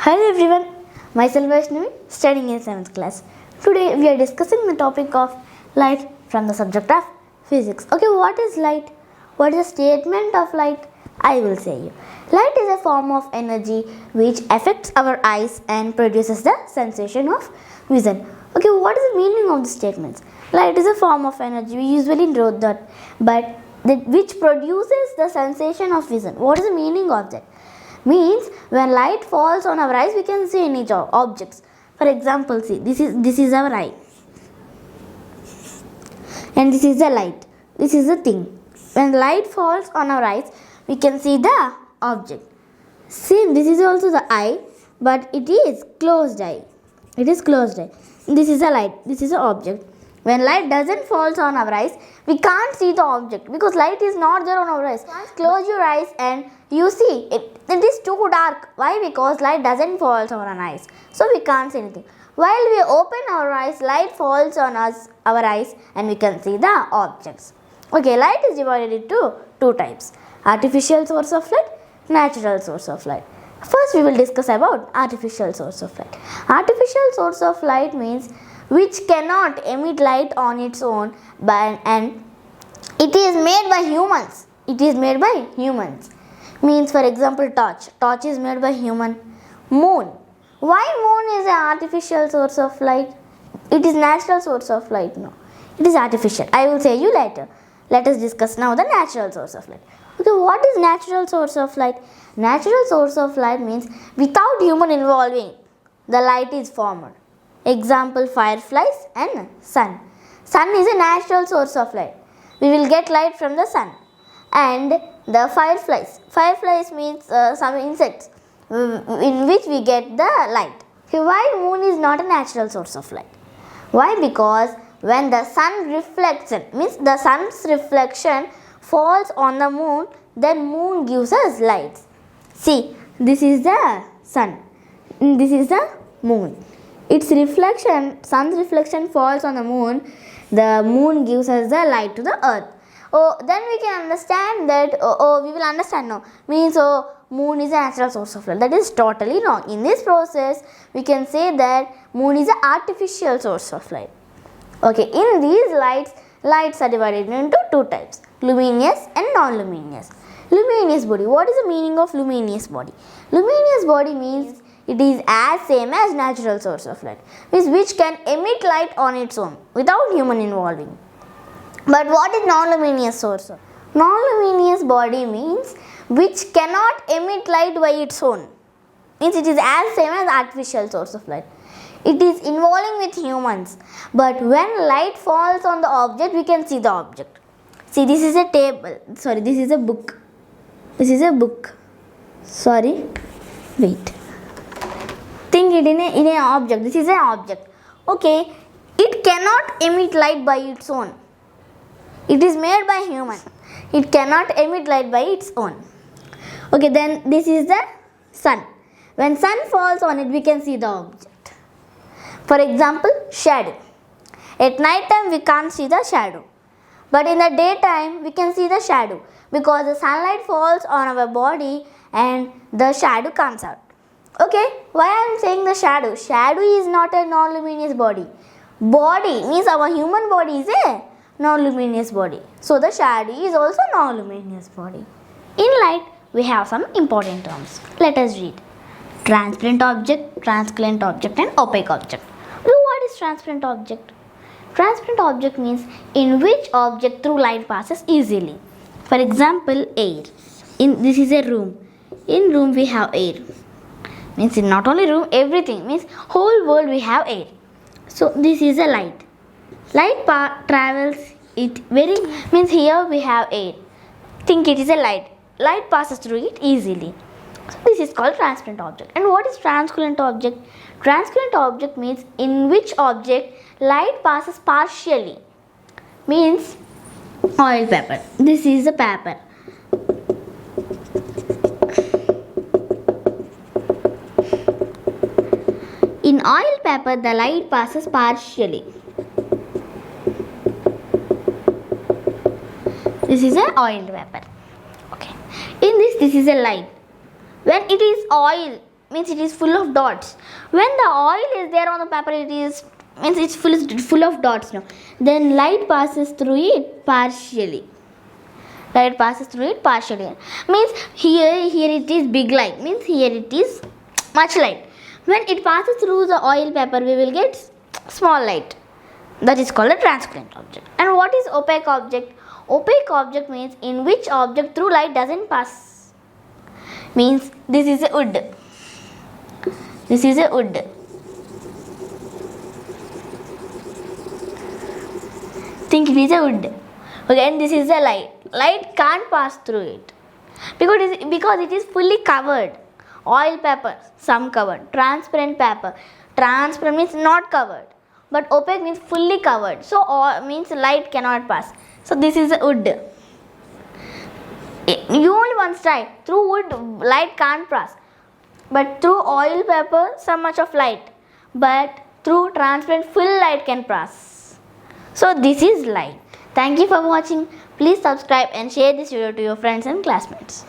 Hello everyone, myself Vaishnavi, studying in 7th class. Today we are discussing the topic of light from the subject of physics. Okay, what is light? What is the statement of light? I will say you. Light is a form of energy which affects our eyes and produces the sensation of vision. Okay, what is the meaning of the statements? Light is a form of energy. We usually know that, but which produces the sensation of vision. What is the meaning of that? Means when light falls on our eyes, we can see any objects. For example, see, this is our eye, and this is the light. This is the thing. When light falls on our eyes, we can see the object. See, this is also the eye, but it is closed eye. It is closed eye. This is the light. This is the object. When light doesn't fall on our eyes, we can't see the object because light is not there on our eyes. Close your eyes and you see it is too dark. Why? Because light doesn't fall on our eyes. So we can't see anything. While we open our eyes, light falls on our eyes and we can see the objects. Okay, light is divided into two types. Artificial source of light, natural source of light. First we will discuss about artificial source of light. Artificial source of light means which cannot emit light on its own and it is made by humans. It is made by humans. Means, for example, torch. Torch is made by human. Moon. Why moon is an artificial source of light? It is natural source of light. No, it is artificial. I will say you later. Let us discuss now the natural source of light. Okay, what is natural source of light? Natural source of light means without human involving, the light is formed. Example, fireflies and sun. Sun is a natural source of light. We will get light from the sun. And the fireflies. Fireflies means some insects in which we get the light. Okay, why moon is not a natural source of light? Why? Because when the sun reflection, means the sun's reflection falls on the moon, then moon gives us light. See, this is the sun. This is the moon. Its reflection, sun's reflection falls on the moon. The moon gives us the light to the earth. Oh, then we can understand that, we will understand now. Means, moon is a natural source of light. That is totally wrong. In this process, we can say that moon is an artificial source of light. Okay, in these lights are divided into two types, luminous and non-luminous. Luminous body. What is the meaning of luminous body? Luminous body means it is as same as natural source of light, means which can emit light on its own without human involving. But what is non-luminous source? Non-luminous body means which cannot emit light by its own. Means it is as same as artificial source of light. It is involving with humans. But when light falls on the object, we can see the object. See, this is a table. Sorry, this is a book. This is a book. Sorry. Wait. Think it in an object. This is an object. Okay. It cannot emit light by its own. It is made by human. It cannot emit light by its own. Okay, then this is the sun. When sun falls on it, we can see the object. For example, shadow. At night time, we can't see the shadow. But in the daytime, we can see the shadow because the sunlight falls on our body and the shadow comes out. Okay, why I am saying the shadow? Shadow is not a non-luminous body. Body means our human body is a non-luminous body. So the shadow is also non-luminous body. In light, we have some important terms. Let us read. Transparent object, translucent object and opaque object. What is transparent object? Transparent object means in which object through light passes easily. For example, air. This is a room. In room we have air. Means in not only room, everything. Means whole world we have air. So this is a light. Light travels it very, means here we have air. Think it is a light. Light passes through it easily. So this is called transparent object. And what is translucent object? Translucent object means in which object light passes partially. Means oil paper. This is a paper. In oil paper, the light passes partially. This is an oil paper. Okay. In this is a light. When it is oil, means it is full of dots. When the oil is there on the paper, it is means it's full of dots now. Then light passes through it partially. Light passes through it partially. Means here it is big light. Means here it is much light. When it passes through the oil paper, we will get small light. That is called a transparent object. And what is opaque object? Opaque object means in which object through light doesn't pass. Means this is a wood. This is a wood. Think it is a wood. Okay, and this is a light. Light can't pass through it because it is fully covered. Oil paper, some covered. Transparent paper. Transparent means not covered. But opaque means fully covered. So means light cannot pass. So this is a wood. You only once try. Through wood, light can't pass. But through oil paper, some much of light. But through transparent, full light can pass. So this is light. Thank you for watching. Please subscribe and share this video to your friends and classmates.